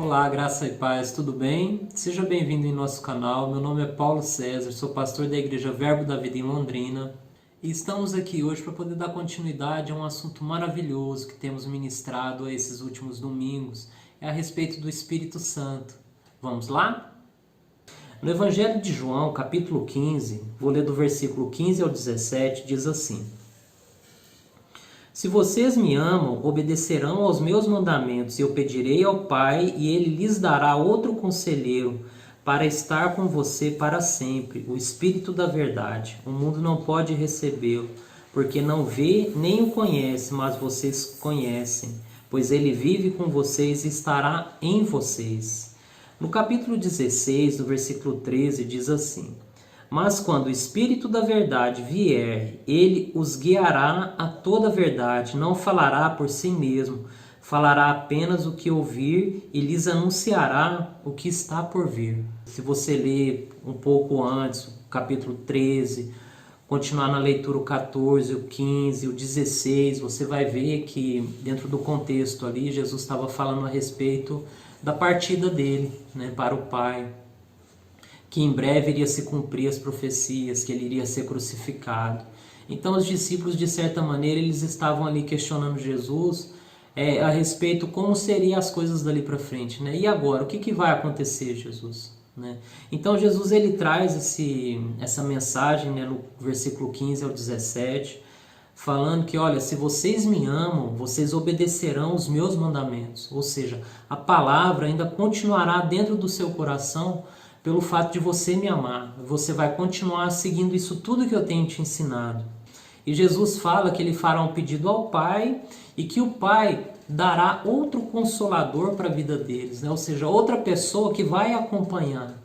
Olá, graça e paz, tudo bem? Seja bem-vindo em nosso canal. Meu nome é Paulo César, sou pastor da Igreja Verbo da Vida em Londrina e estamos aqui hoje para poder dar continuidade a um assunto maravilhoso que temos ministrado esses últimos domingos, é a respeito do Espírito Santo. Vamos lá? No Evangelho de João, capítulo 15, vou ler do versículo 15 ao 17, diz assim: Se vocês me amam, obedecerão aos meus mandamentos, e eu pedirei ao Pai, e ele lhes dará outro conselheiro, para estar com você para sempre, o Espírito da verdade. O mundo não pode recebê-lo, porque não vê nem o conhece, mas vocês conhecem, pois ele vive com vocês e estará em vocês. No capítulo 16, do versículo 13, diz assim: Mas quando o Espírito da verdade vier, ele os guiará a toda a verdade, não falará por si mesmo, falará apenas o que ouvir e lhes anunciará o que está por vir. Se você ler um pouco antes, o capítulo 13, continuar na leitura o 14, o 15, o 16, você vai ver que dentro do contexto ali, Jesus estava falando a respeito da partida dele, para o Pai, que em breve iria se cumprir as profecias, que ele iria ser crucificado. Então os discípulos, de certa maneira, eles estavam ali questionando Jesus a respeito como seriam as coisas dali para frente, né? E agora, o que vai acontecer, Jesus? Né? Então Jesus ele traz essa mensagem, né, no versículo 15 ao 17, falando que, olha, se vocês me amam, vocês obedecerão os meus mandamentos. Ou seja, a palavra ainda continuará dentro do seu coração pelo fato de você me amar. Você vai continuar seguindo isso tudo que eu tenho te ensinado. E Jesus fala que ele fará um pedido ao Pai e que o Pai dará outro consolador para a vida deles, né? Ou seja, outra pessoa que vai acompanhar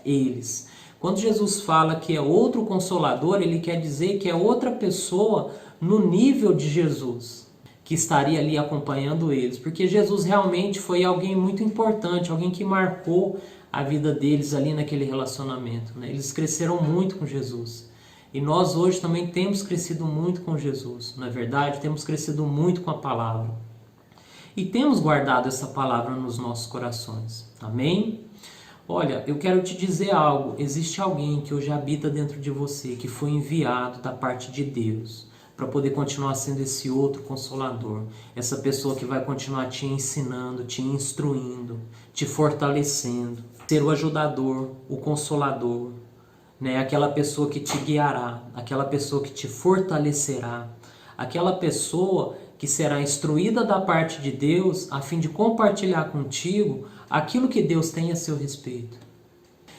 eles. Quando Jesus fala que é outro consolador, ele quer dizer que é outra pessoa no nível de Jesus, que estaria ali acompanhando eles. Porque Jesus realmente foi alguém muito importante, alguém que marcou a vida deles ali naquele relacionamento, né? Eles cresceram muito com Jesus. E nós hoje também temos crescido muito com Jesus, não é verdade? Temos crescido muito com a palavra. E temos guardado essa palavra nos nossos corações. Amém? Olha, eu quero te dizer algo. Existe alguém que hoje habita dentro de você, que foi enviado da parte de Deus, para poder continuar sendo esse outro consolador. Essa pessoa que vai continuar te ensinando, te instruindo, te fortalecendo. Ser o ajudador, o consolador, né? Aquela pessoa que te guiará, aquela pessoa que te fortalecerá, aquela pessoa que será instruída da parte de Deus a fim de compartilhar contigo aquilo que Deus tem a seu respeito.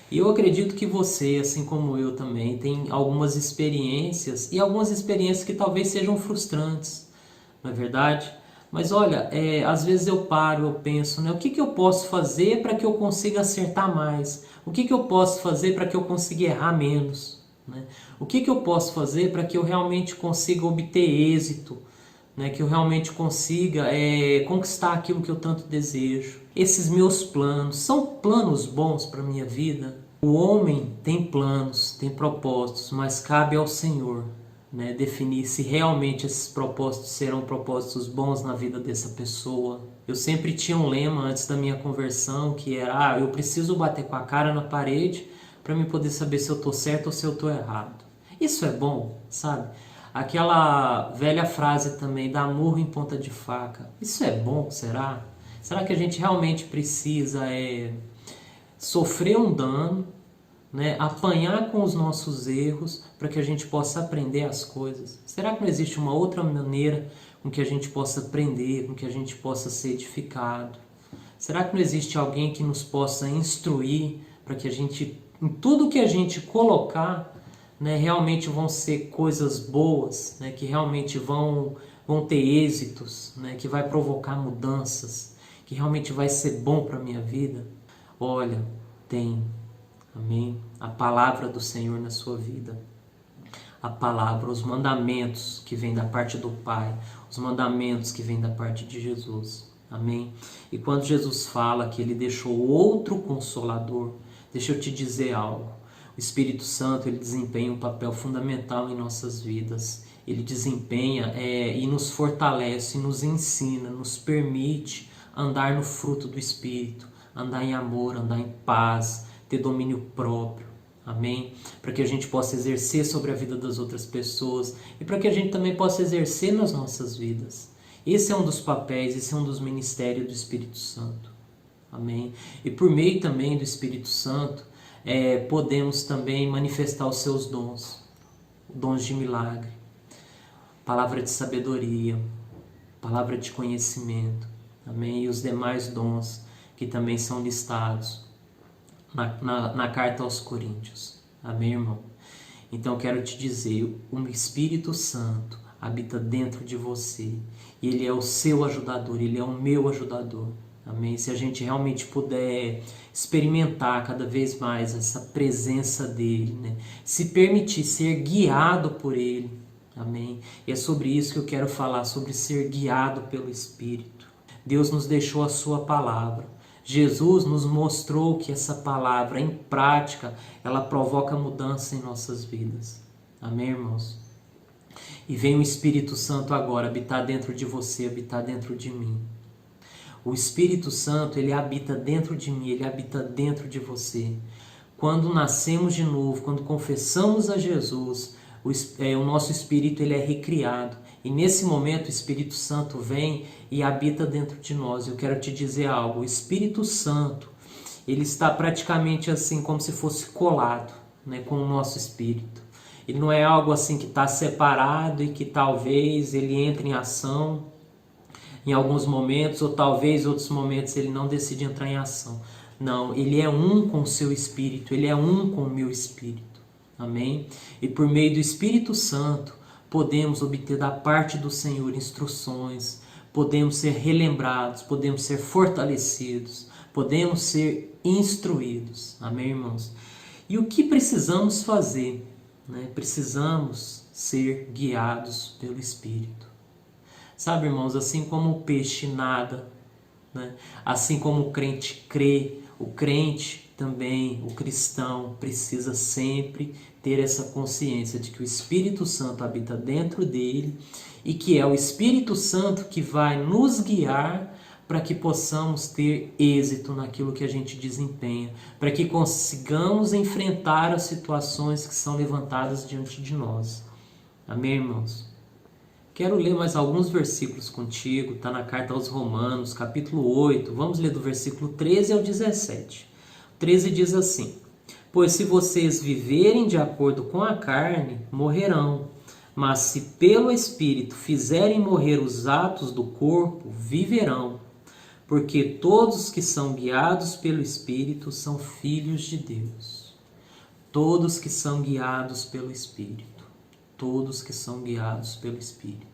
E eu acredito que você, assim como eu também, tem algumas experiências, e algumas experiências que talvez sejam frustrantes, não é verdade? Mas olha, às vezes eu paro, eu penso, né? O que eu posso fazer para que eu consiga acertar mais? O que eu posso fazer para que eu consiga errar menos? Né? O que eu posso fazer para que eu realmente consiga obter êxito? Né? Que eu realmente consiga conquistar aquilo que eu tanto desejo? Esses meus planos, são planos bons para a minha vida? O homem tem planos, tem propósitos, mas cabe ao Senhor, né, definir se realmente esses propósitos serão propósitos bons na vida dessa pessoa. Eu sempre tinha um lema antes da minha conversão, que era, eu preciso bater com a cara na parede para me poder saber se eu estou certo ou se eu estou errado. Isso é bom, sabe? Aquela velha frase também, dar murro em ponta de faca. Isso é bom, será? Será que a gente realmente precisa sofrer um dano, né, apanhar com os nossos erros para que a gente possa aprender as coisas? Será que não existe uma outra maneira com que a gente possa aprender, com que a gente possa ser edificado? Será que não existe alguém que nos possa instruir para que a gente, em tudo que a gente colocar, né, realmente vão ser coisas boas, né, que realmente vão ter êxitos, né, que vai provocar mudanças, que realmente vai ser bom para a minha vida? Olha, tem. Amém? A palavra do Senhor na sua vida. A palavra, os mandamentos que vêm da parte do Pai, os mandamentos que vêm da parte de Jesus. Amém? E quando Jesus fala que ele deixou outro consolador, deixa eu te dizer algo. O Espírito Santo, ele desempenha um papel fundamental em nossas vidas. Ele desempenha e nos fortalece, nos ensina, nos permite andar no fruto do Espírito, andar em amor, andar em paz, ter domínio próprio. Amém? Para que a gente possa exercer sobre a vida das outras pessoas e para que a gente também possa exercer nas nossas vidas. Esse é um dos papéis, esse é um dos ministérios do Espírito Santo. Amém? E por meio também do Espírito Santo, podemos também manifestar os seus dons. Dons de milagre, palavra de sabedoria, palavra de conhecimento. Amém? E os demais dons que também são listados na carta aos Coríntios. Amém, irmão? Então quero te dizer, o Espírito Santo habita dentro de você. E Ele é o seu ajudador, Ele é o meu ajudador. Amém? Se a gente realmente puder experimentar cada vez mais essa presença dEle, né? Se permitir ser guiado por Ele. Amém? E é sobre isso que eu quero falar, sobre ser guiado pelo Espírito. Deus nos deixou a sua palavra. Jesus nos mostrou que essa palavra, em prática, ela provoca mudança em nossas vidas. Amém, irmãos? E vem o Espírito Santo agora habitar dentro de você, habitar dentro de mim. O Espírito Santo, ele habita dentro de mim, ele habita dentro de você. Quando nascemos de novo, quando confessamos a Jesus, o nosso espírito ele é recriado. E nesse momento o Espírito Santo vem e habita dentro de nós. Eu quero te dizer algo, o Espírito Santo, ele está praticamente assim como se fosse colado, né, com o nosso espírito. Ele não é algo assim que está separado e que talvez ele entre em ação em alguns momentos, ou talvez outros momentos ele não decide entrar em ação. Não, ele é um com o seu espírito, ele é um com o meu espírito. Amém? E por meio do Espírito Santo, podemos obter da parte do Senhor instruções, podemos ser relembrados, podemos ser fortalecidos, podemos ser instruídos. Amém, irmãos? E o que precisamos fazer? Né? Precisamos ser guiados pelo Espírito. Sabe, irmãos, assim como o peixe nada, né? Assim como o crente crê, o crente também, o cristão, precisa sempre ter essa consciência de que o Espírito Santo habita dentro dele e que é o Espírito Santo que vai nos guiar para que possamos ter êxito naquilo que a gente desempenha, para que consigamos enfrentar as situações que são levantadas diante de nós. Amém, irmãos? Quero ler mais alguns versículos contigo, está na carta aos Romanos, capítulo 8, vamos ler do versículo 13 ao 17. O 13 diz assim: Pois se vocês viverem de acordo com a carne, morrerão, mas se pelo Espírito fizerem morrer os atos do corpo, viverão, porque todos que são guiados pelo Espírito são filhos de Deus. Todos que são guiados pelo Espírito. Todos que são guiados pelo Espírito.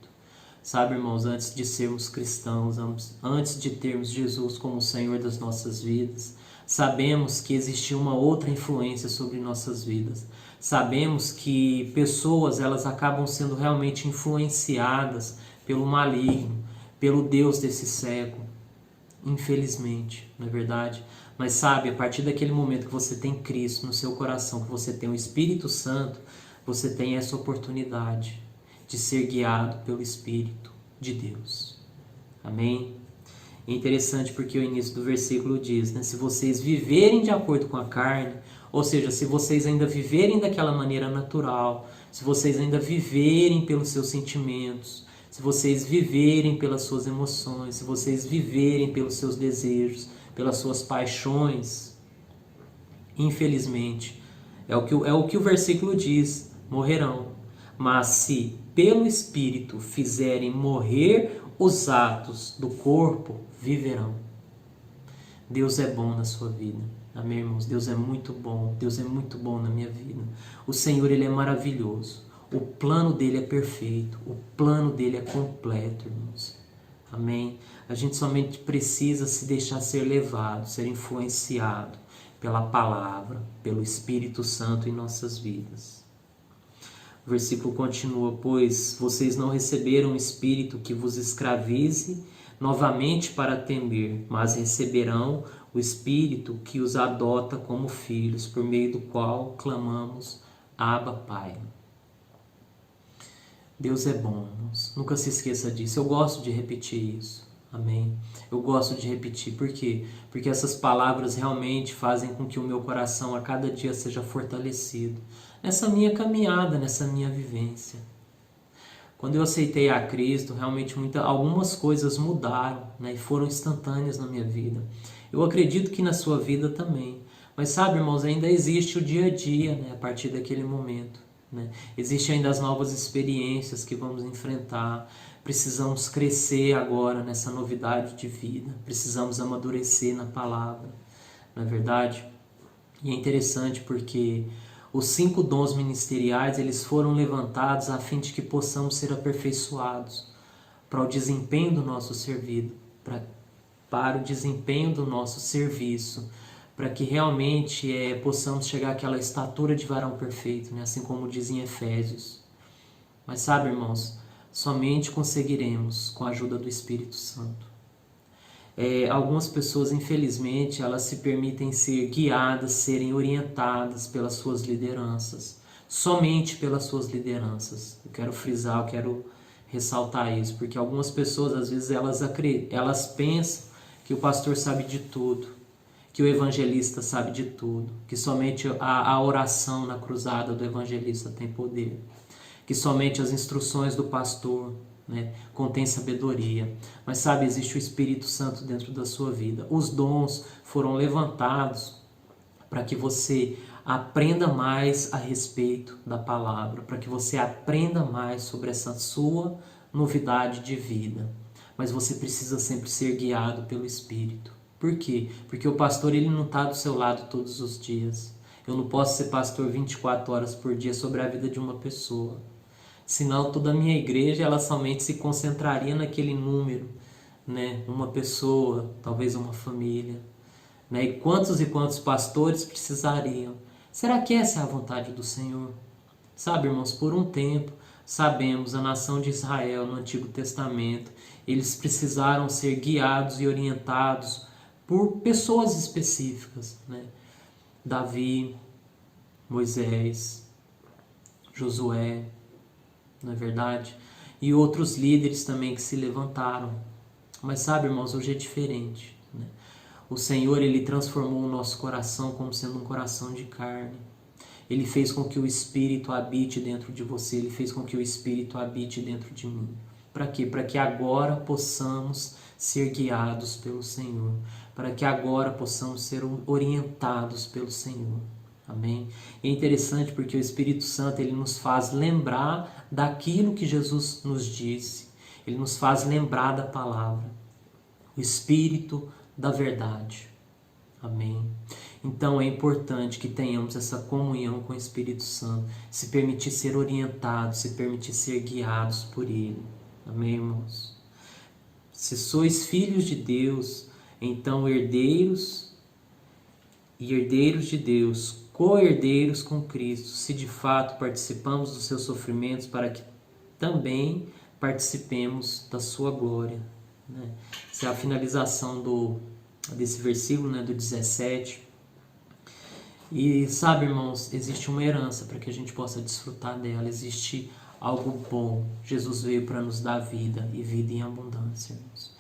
Sabe, irmãos, antes de sermos cristãos, antes de termos Jesus como o Senhor das nossas vidas, sabemos que existia uma outra influência sobre nossas vidas. Sabemos que pessoas, elas acabam sendo realmente influenciadas pelo maligno, pelo Deus desse século. Infelizmente, não é verdade? Mas sabe, a partir daquele momento que você tem Cristo no seu coração, que você tem o Espírito Santo, você tem essa oportunidade de ser guiado pelo Espírito de Deus. Amém? É interessante porque o início do versículo diz, né? Se vocês viverem de acordo com a carne, ou seja, se vocês ainda viverem daquela maneira natural, se vocês ainda viverem pelos seus sentimentos, se vocês viverem pelas suas emoções, se vocês viverem pelos seus desejos, pelas suas paixões, infelizmente, é o que o versículo diz, morrerão. Mas se pelo Espírito fizerem morrer os atos do corpo, viverão. Deus é bom na sua vida. Amém, irmãos? Deus é muito bom. Deus é muito bom na minha vida. O Senhor, Ele é maravilhoso. O plano dele é perfeito. O plano dele é completo, irmãos. Amém? A gente somente precisa se deixar ser levado, ser influenciado pela palavra, pelo Espírito Santo em nossas vidas. O versículo continua: pois vocês não receberam um espírito que vos escravize novamente para temer, mas receberão o Espírito que os adota como filhos, por meio do qual clamamos, Abba, Pai. Deus é bom, irmãos. Nunca se esqueça disso. Eu gosto de repetir isso. Amém? Eu gosto de repetir, por quê? Porque essas palavras realmente fazem com que o meu coração a cada dia seja fortalecido nessa minha caminhada, nessa minha vivência. Quando eu aceitei a Cristo, realmente algumas coisas mudaram, né, e foram instantâneas na minha vida. Eu acredito que na sua vida também. Mas sabe, irmãos, ainda existe o dia a dia, né, a partir daquele momento. Né? Existem ainda as novas experiências que vamos enfrentar. Precisamos crescer agora nessa novidade de vida. Precisamos amadurecer na palavra. Não é verdade? E é interessante porque os 5 dons ministeriais, eles foram levantados a fim de que possamos ser aperfeiçoados para o desempenho do nosso serviço, para o desempenho do nosso serviço, para que realmente possamos chegar àquela estatura de varão perfeito, né? Assim como diz em Efésios. Mas sabe, irmãos, somente conseguiremos com a ajuda do Espírito Santo. Algumas pessoas, infelizmente, elas se permitem ser guiadas, serem orientadas pelas suas lideranças, somente pelas suas lideranças. Eu quero frisar, eu quero ressaltar isso, porque algumas pessoas, às vezes, elas pensam que o pastor sabe de tudo, que o evangelista sabe de tudo, que somente a oração na cruzada do evangelista tem poder, que somente as instruções do pastor, né, contém sabedoria. Mas sabe, existe o Espírito Santo dentro da sua vida. Os dons foram levantados para que você aprenda mais a respeito da palavra, para que você aprenda mais sobre essa sua novidade de vida. Mas você precisa sempre ser guiado pelo Espírito. Por quê? Porque o pastor, ele não está do seu lado todos os dias. Eu não posso ser pastor 24 horas por dia sobre a vida de uma pessoa. Senão toda a minha igreja, ela somente se concentraria naquele número, né? Uma pessoa, talvez uma família, né? E quantos pastores precisariam? Será que essa é a vontade do Senhor? Sabe, irmãos, por um tempo, sabemos, a nação de Israel no Antigo Testamento, eles precisaram ser guiados e orientados por pessoas específicas, né? Davi, Moisés, Josué, não é verdade? E outros líderes também que se levantaram. Mas sabe, irmãos, hoje é diferente, né? O Senhor, ele transformou o nosso coração como sendo um coração de carne. Ele fez com que o Espírito habite dentro de você, ele fez com que o Espírito habite dentro de mim. Para quê? Para que agora possamos ser guiados pelo Senhor, para que agora possamos ser orientados pelo Senhor. Amém? E é interessante porque o Espírito Santo, ele nos faz lembrar daquilo que Jesus nos disse. Ele nos faz lembrar da palavra. O Espírito da verdade. Amém? Então é importante que tenhamos essa comunhão com o Espírito Santo, se permitir ser orientados, se permitir ser guiados por Ele. Amém, irmãos? Se sois filhos de Deus, então herdeiros e herdeiros de Deus, co-herdeiros com Cristo, se de fato participamos dos seus sofrimentos, para que também participemos da sua glória. Né? Essa é a finalização desse versículo, né, do 17. E sabe, irmãos, existe uma herança para que a gente possa desfrutar dela, existe algo bom. Jesus veio para nos dar vida e vida em abundância, irmãos.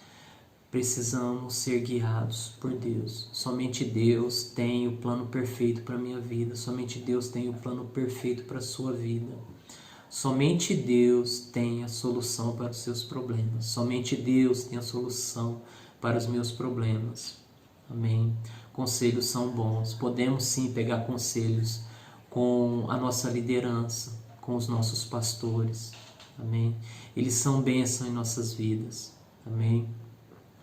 Precisamos ser guiados por Deus. Somente Deus tem o plano perfeito para a minha vida. Somente Deus tem o plano perfeito para a sua vida. Somente Deus tem a solução para os seus problemas. Somente Deus tem a solução para os meus problemas. Amém? Conselhos são bons. Podemos sim pegar conselhos com a nossa liderança, com os nossos pastores. Amém? Eles são bênção em nossas vidas. Amém?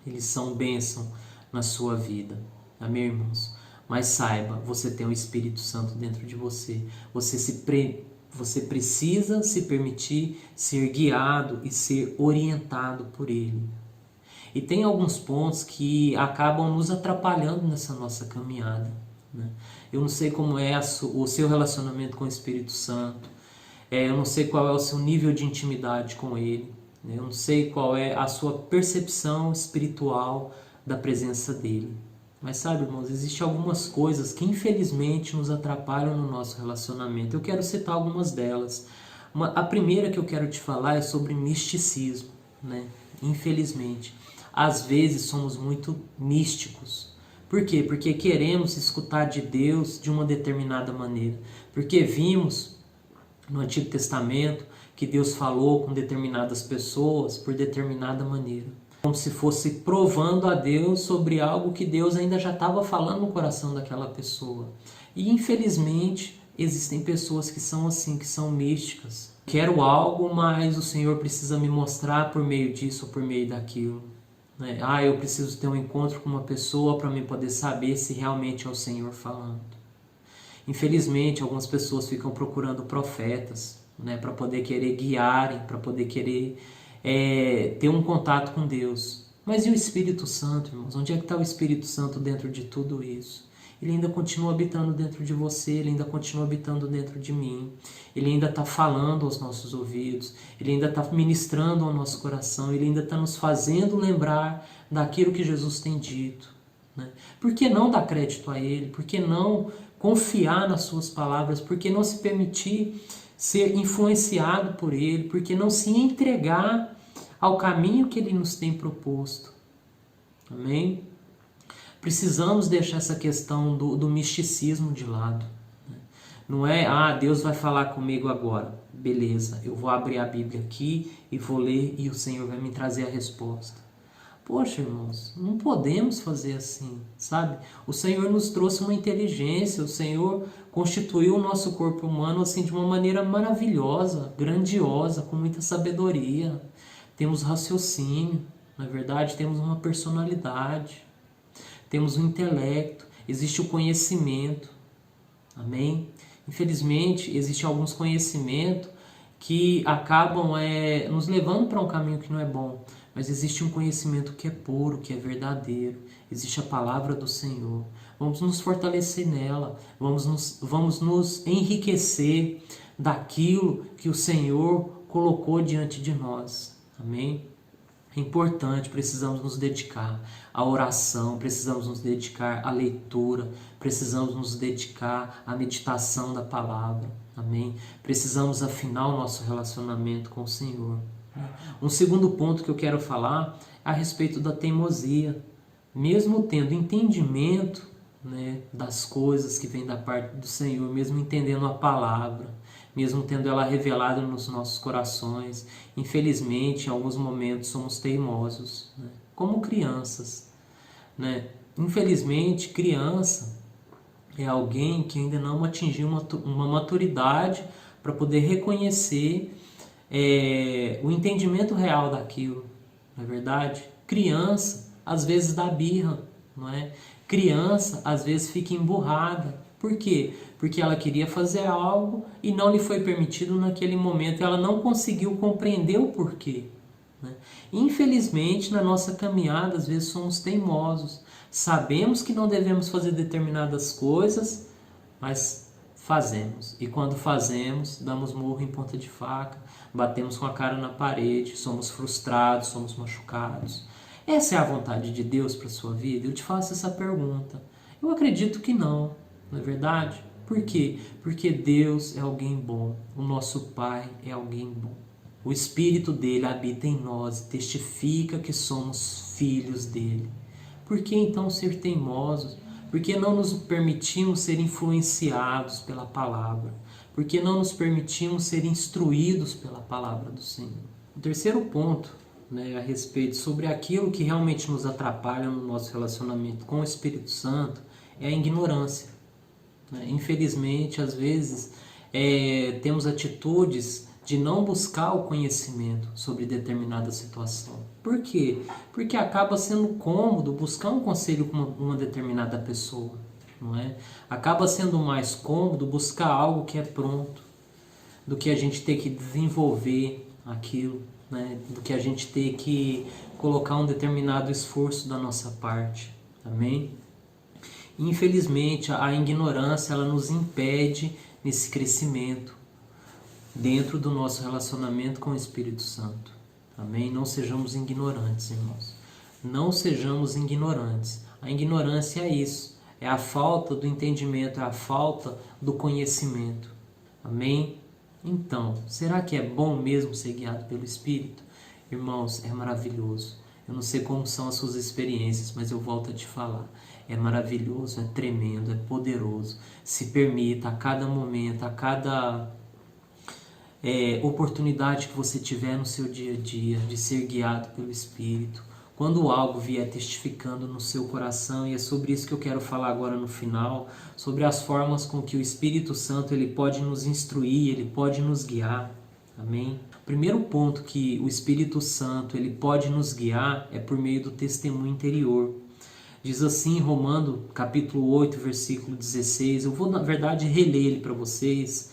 Eles são bênção na sua vida. Amém, irmãos? Mas saiba, você tem o Espírito Santo dentro de você. Você precisa se permitir ser guiado e ser orientado por Ele. E tem alguns pontos que acabam nos atrapalhando nessa nossa caminhada. Né? Eu não sei como é o seu relacionamento com o Espírito Santo. Eu não sei qual é o seu nível de intimidade com Ele. Eu não sei qual é a sua percepção espiritual da presença dele. Mas sabe, irmãos, existem algumas coisas que infelizmente nos atrapalham no nosso relacionamento. Eu quero citar algumas delas. A primeira que eu quero te falar é sobre misticismo, né? Infelizmente. às vezes somos muito místicos. Por quê? Porque queremos escutar de Deus de uma determinada maneira. Porque vimos no Antigo Testamento que Deus falou com determinadas pessoas por determinada maneira. Como se fosse provando a Deus sobre algo que Deus ainda já estava falando no coração daquela pessoa. E infelizmente existem pessoas que são assim, que são místicas. Quero algo, mas o Senhor precisa me mostrar por meio disso ou por meio daquilo. Eu preciso ter um encontro com uma pessoa para me poder saber se realmente é o Senhor falando. Infelizmente, algumas pessoas ficam procurando profetas, para poder querer guiarem, para poder querer ter um contato com Deus. Mas e o Espírito Santo, irmãos? Onde é que está o Espírito Santo dentro de tudo isso? Ele ainda continua habitando dentro de você, ele ainda continua habitando dentro de mim. Ele ainda está falando aos nossos ouvidos, ele ainda está ministrando ao nosso coração, ele ainda está nos fazendo lembrar daquilo que Jesus tem dito. Por que não dar crédito a ele? Por que não confiar nas suas palavras? Por que não se permitir ser influenciado por ele? Por que não se entregar ao caminho que ele nos tem proposto? Amém? Precisamos deixar essa questão do misticismo de lado. Não é, Deus vai falar comigo agora. Beleza, eu vou abrir a Bíblia aqui e vou ler e o Senhor vai me trazer a resposta. Poxa, irmãos, não podemos fazer assim, sabe? O Senhor nos trouxe uma inteligência, o Senhor constituiu o nosso corpo humano assim de uma maneira maravilhosa, grandiosa, com muita sabedoria. Temos raciocínio, na verdade, temos uma personalidade. Temos o intelecto, existe o conhecimento, amém? Infelizmente, existem alguns conhecimentos que acabam nos levando para um caminho que não é bom, mas existe um conhecimento que é puro, que é verdadeiro, existe a palavra do Senhor. Vamos nos fortalecer nela, vamos nos enriquecer daquilo que o Senhor colocou diante de nós, amém? É importante, precisamos nos dedicar à oração, precisamos nos dedicar à leitura, precisamos nos dedicar à meditação da palavra, amém? Precisamos afinar o nosso relacionamento com o Senhor. Um segundo ponto que eu quero falar é a respeito da teimosia. Mesmo tendo entendimento, das coisas que vêm da parte do Senhor, mesmo entendendo a palavra, mesmo tendo ela revelada nos nossos corações, infelizmente, em alguns momentos somos teimosos, como crianças. Infelizmente, criança é alguém que ainda não atingiu uma maturidade para poder reconhecer o entendimento real daquilo, não é verdade? Criança, às vezes dá birra, não é? Criança, às vezes fica emburrada. Por quê? Porque ela queria fazer algo e não lhe foi permitido naquele momento. Ela não conseguiu compreender o porquê. Infelizmente, na nossa caminhada, às vezes somos teimosos. Sabemos que não devemos fazer determinadas coisas, mas fazemos. E quando fazemos, damos murro em ponta de faca, batemos com a cara na parede, somos frustrados, somos machucados. Essa é a vontade de Deus para a sua vida? Eu te faço essa pergunta. Eu acredito que não. Não é verdade? Por quê? Porque Deus é alguém bom. O nosso Pai é alguém bom. O Espírito dele habita em nós e testifica que somos filhos dele. Por que então ser teimosos? Por que não nos permitimos ser influenciados pela palavra? Por que não nos permitimos ser instruídos pela palavra do Senhor? O terceiro ponto, a respeito sobre aquilo que realmente nos atrapalha no nosso relacionamento com o Espírito Santo é a ignorância. Infelizmente, às vezes, temos atitudes de não buscar o conhecimento sobre determinada situação. Por quê? Porque acaba sendo cômodo buscar um conselho com uma determinada pessoa, não é? Acaba sendo mais cômodo buscar algo que é pronto, do que a gente ter que desenvolver aquilo, do que a gente ter que colocar um determinado esforço da nossa parte, amém? Infelizmente, a ignorância ela nos impede nesse crescimento dentro do nosso relacionamento com o Espírito Santo. Amém? Não sejamos ignorantes, irmãos. Não sejamos ignorantes. A ignorância é isso. É a falta do entendimento, é a falta do conhecimento. Amém? Então, será que é bom mesmo ser guiado pelo Espírito? Irmãos, é maravilhoso. Eu não sei como são as suas experiências, mas eu volto a te falar. É maravilhoso, é tremendo, é poderoso. Se permita a cada momento, a cada oportunidade que você tiver no seu dia a dia, de ser guiado pelo Espírito. Quando algo vier testificando no seu coração, e é sobre isso que eu quero falar agora no final, sobre as formas com que o Espírito Santo ele pode nos instruir, ele pode nos guiar. Amém? O primeiro ponto que o Espírito Santo ele pode nos guiar é por meio do testemunho interior. Diz assim em Romanos capítulo 8, versículo 16, eu vou na verdade reler ele para vocês.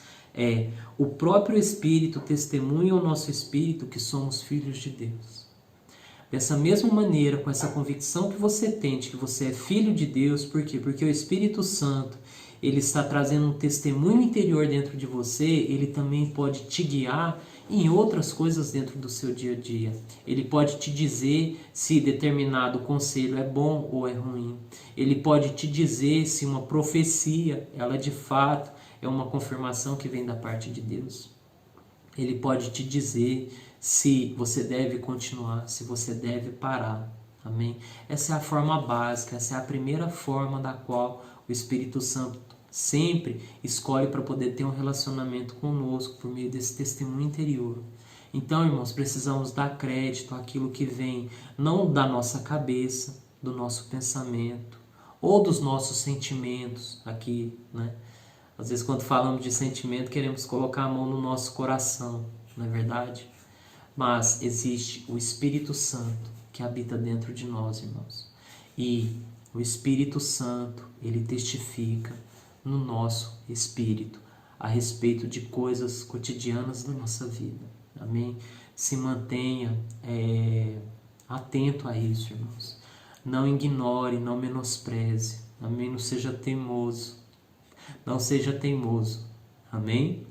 O próprio Espírito testemunha ao nosso Espírito que somos filhos de Deus. Dessa mesma maneira, com essa convicção que você tem de que você é filho de Deus, por quê? Porque o Espírito Santo, ele está trazendo um testemunho interior dentro de você, ele também pode te guiar em outras coisas dentro do seu dia a dia. Ele pode te dizer se determinado conselho é bom ou é ruim. Ele pode te dizer se uma profecia, ela de fato é uma confirmação que vem da parte de Deus. Ele pode te dizer se você deve continuar, se você deve parar. Amém? Essa é a forma básica, essa é a primeira forma da qual o Espírito Santo sempre escolhe para poder ter um relacionamento conosco por meio desse testemunho interior. Então, irmãos, precisamos dar crédito àquilo que vem não da nossa cabeça, do nosso pensamento ou dos nossos sentimentos aqui, né? Às vezes, quando falamos de sentimento, queremos colocar a mão no nosso coração, não é verdade? Mas existe o Espírito Santo que habita dentro de nós, irmãos. E o Espírito Santo, ele testifica no nosso espírito a respeito de coisas cotidianas da nossa vida. Amém? Se mantenha atento a isso, irmãos. Não ignore, não menospreze. Amém? Não seja teimoso. Não seja teimoso. Amém?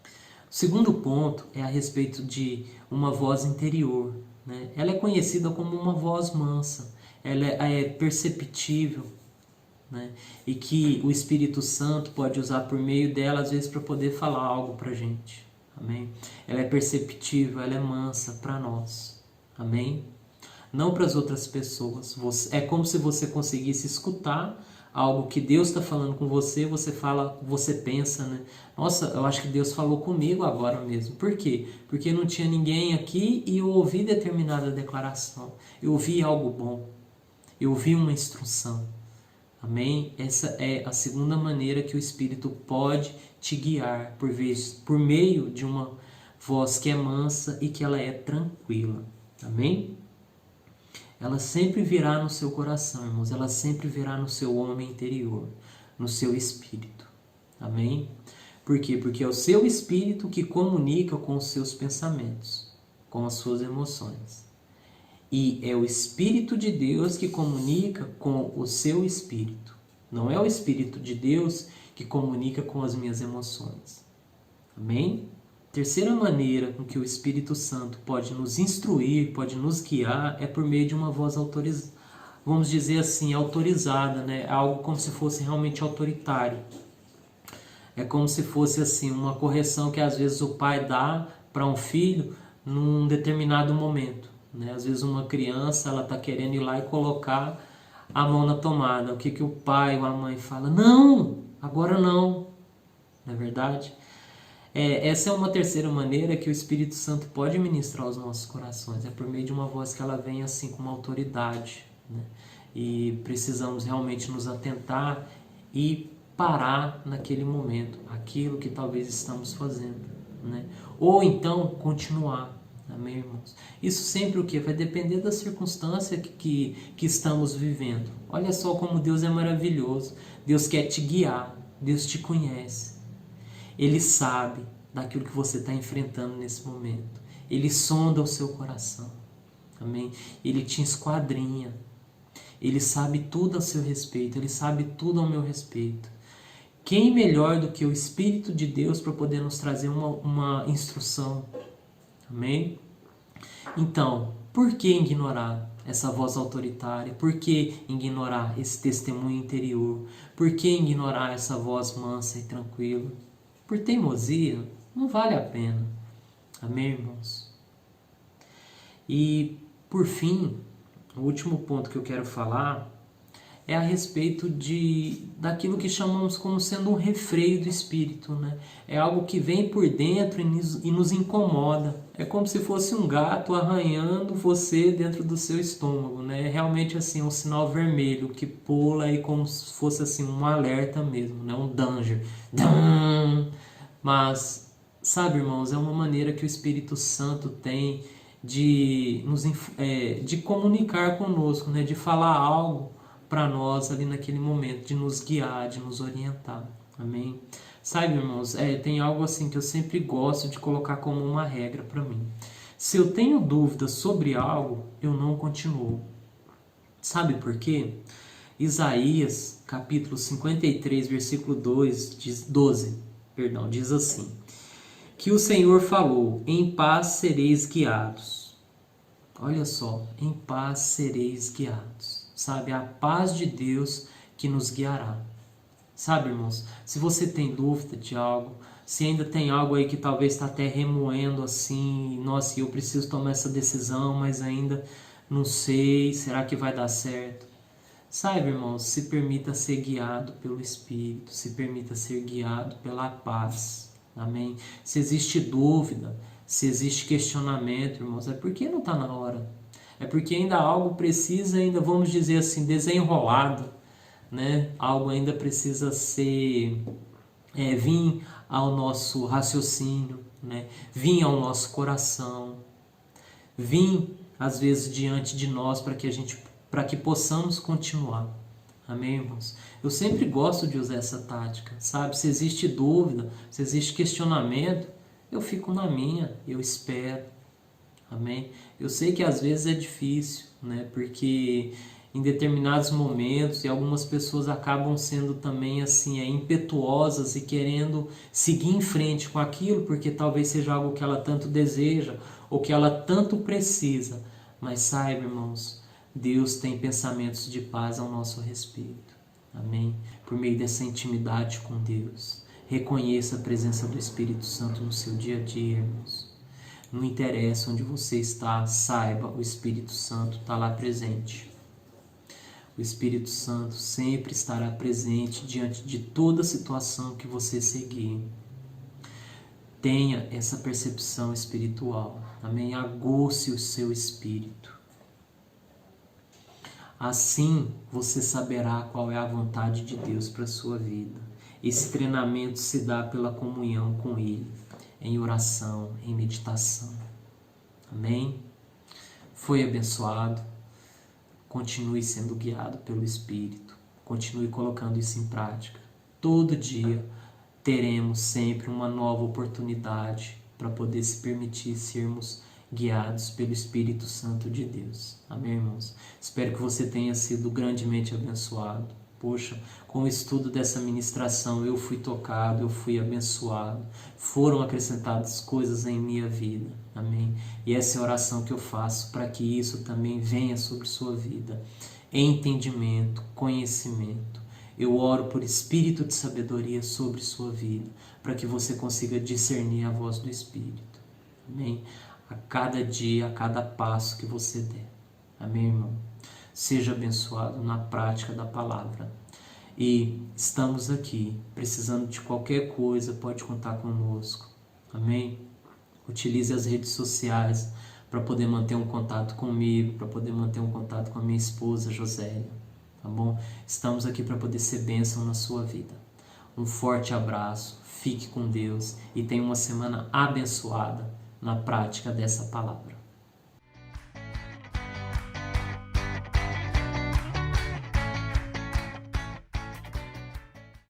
O segundo ponto é a respeito de uma voz interior, né? Ela é conhecida como uma voz mansa. Ela é perceptível, né? E que o Espírito Santo pode usar por meio dela, às vezes, para poder falar algo para a gente. Amém? Ela é perceptível, ela é mansa para nós. Amém? Não para as outras pessoas. É como se você conseguisse escutar algo que Deus está falando com você, você fala, você pensa, né? Nossa, eu acho que Deus falou comigo agora mesmo. Por quê? Porque não tinha ninguém aqui e eu ouvi determinada declaração. Eu ouvi algo bom. Eu ouvi uma instrução. Amém? Essa é a segunda maneira que o Espírito pode te guiar, por meio de uma voz que é mansa e que ela é tranquila. Amém? Ela sempre virá no seu coração, irmãos. Ela sempre virá no seu homem interior, no seu espírito. Amém? Por quê? Porque é o seu espírito que comunica com os seus pensamentos, com as suas emoções. E é o Espírito de Deus que comunica com o seu espírito. Não é o Espírito de Deus que comunica com as minhas emoções. Amém? Terceira maneira com que o Espírito Santo pode nos instruir, pode nos guiar, é por meio de uma voz autorizada, vamos dizer assim, autorizada, né? Algo como se fosse realmente autoritário. É como se fosse assim uma correção que às vezes o pai dá para um filho num determinado momento, né? Às vezes uma criança ela está querendo ir lá e colocar a mão na tomada. O que o pai ou a mãe fala? Não, agora não. Não é verdade? Essa é uma terceira maneira que o Espírito Santo pode ministrar aos nossos corações. É por meio de uma voz que ela vem assim com uma autoridade, né? E precisamos realmente nos atentar e parar naquele momento aquilo que talvez estamos fazendo, né? Ou então continuar. Amém, irmãos? Isso sempre o que? Vai depender da circunstância que estamos vivendo. Olha só como Deus é maravilhoso. Deus quer te guiar. Deus te conhece. Ele sabe daquilo que você está enfrentando nesse momento. Ele sonda o seu coração. Amém? Ele te esquadrinha. Ele sabe tudo a seu respeito. Ele sabe tudo ao meu respeito. Quem melhor do que o Espírito de Deus para poder nos trazer uma instrução? Amém? Então, por que ignorar essa voz autoritária? Por que ignorar esse testemunho interior? Por que ignorar essa voz mansa e tranquila? Por teimosia, não vale a pena. Amém, irmãos? E Por fim, o último ponto que eu quero falar é a respeito daquilo que chamamos como sendo um refreio do espírito, né? É algo que vem por dentro e nos incomoda. É como se fosse um gato arranhando você dentro do seu estômago, né? É realmente assim um sinal vermelho que pula aí como se fosse assim um alerta mesmo, né? Um danger. Mas, sabe, irmãos, é uma maneira que o Espírito Santo tem de comunicar conosco, né? De falar algo para nós ali naquele momento, de nos guiar, de nos orientar. Amém? Sabe, irmãos, tem algo assim que eu sempre gosto de colocar como uma regra para mim. Se eu tenho dúvidas sobre algo, eu não continuo. Sabe por quê? Isaías, capítulo 53, versículo 12, diz assim: que o Senhor falou, em paz sereis guiados. Olha só, em paz sereis guiados. Sabe, a paz de Deus que nos guiará. Sabe, irmãos, se você tem dúvida de algo, se ainda tem algo aí que talvez está até remoendo assim, nossa, eu preciso tomar essa decisão, mas ainda não sei, será que vai dar certo? Sabe, irmãos, se permita ser guiado pelo Espírito, se permita ser guiado pela paz. Amém? Se existe dúvida, se existe questionamento, irmãos, é porque não está na hora. É porque ainda algo precisa, ainda vamos dizer assim, desenrolado, né? Algo ainda precisa ser, vir ao nosso raciocínio, né? Vir ao nosso coração, vir às vezes diante de nós para que possamos continuar. Amém, irmãos? Eu sempre gosto de usar essa tática, sabe? Se existe dúvida, se existe questionamento, eu fico na minha, eu espero. Amém? Eu sei que às vezes é difícil, né? Porque em determinados momentos e algumas pessoas acabam sendo também assim impetuosas e querendo seguir em frente com aquilo porque talvez seja algo que ela tanto deseja ou que ela tanto precisa. Mas saiba, irmãos, Deus tem pensamentos de paz ao nosso respeito. Amém? Por meio dessa intimidade com Deus. Reconheça a presença do Espírito Santo no seu dia a dia, irmãos. Não interessa onde você está, saiba, o Espírito Santo está lá presente. O Espírito Santo sempre estará presente diante de toda situação que você seguir. Tenha essa percepção espiritual. Amém? Aguce o seu espírito. Assim você saberá qual é a vontade de Deus para a sua vida. Esse treinamento se dá pela comunhão com Ele, em oração, em meditação. Amém? Foi abençoado? Continue sendo guiado pelo Espírito. Continue colocando isso em prática. Todo dia teremos sempre uma nova oportunidade para poder se permitir sermos guiados pelo Espírito Santo de Deus. Amém, irmãos? Espero que você tenha sido grandemente abençoado. Poxa, com o estudo dessa ministração eu fui tocado, eu fui abençoado. Foram acrescentadas coisas em minha vida. Amém? E essa é a oração que eu faço para que isso também venha sobre sua vida. Entendimento, conhecimento. Eu oro por espírito de sabedoria sobre sua vida, para que você consiga discernir a voz do Espírito. Amém? A cada dia, a cada passo que você der. Amém, irmão? Seja abençoado na prática da palavra. E estamos aqui, precisando de qualquer coisa, pode contar conosco. Amém? Utilize as redes sociais para poder manter um contato comigo, para poder manter um contato com a minha esposa, Josélia. Tá bom? Estamos aqui para poder ser bênção na sua vida. Um forte abraço, fique com Deus e tenha uma semana abençoada na prática dessa palavra.